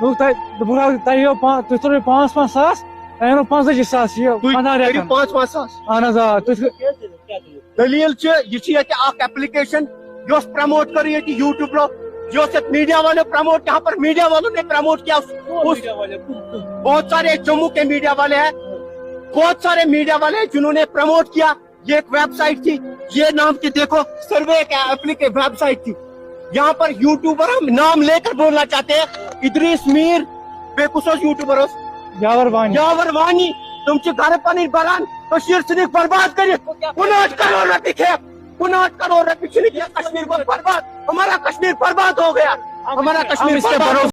تُہۍ ترٛٲوِو 5-5 ساس تۄہہِ اَنو 45 ساس یہِ 15 رٮ۪تن 5 ساس اہن حظ آ تُہۍ دلیل یہ ایپلیکیشن جو پروموٹ کر رہی ہے یوٹیوب لو جو میڈیا والے پروموٹ یہاں پر میڈیا والوں نے پروموٹ کیا بہت سارے جموں کے میڈیا والے ہیں بہت سارے میڈیا والے ہیں جنہوں نے پروموٹ کیا یہ ایک ویب سائٹ تھی یہ نام کی دیکھو سروے کا ویب سائٹ تھی یہاں پر یوٹیوبر ہم نام لے کر بولنا چاہتے ہیں ادریس میر بے کسوس یوٹیوبر یاور وانی یاور وانی تم چھ گھر پانی بران تو شیر سنک برباد کری 59 کروڑ روپے کھیپ 59 کروڑ روپے چھ کیا کشمیر کو برباد ہمارا کشمیر برباد ہو گیا ہمارا کشمیر برباد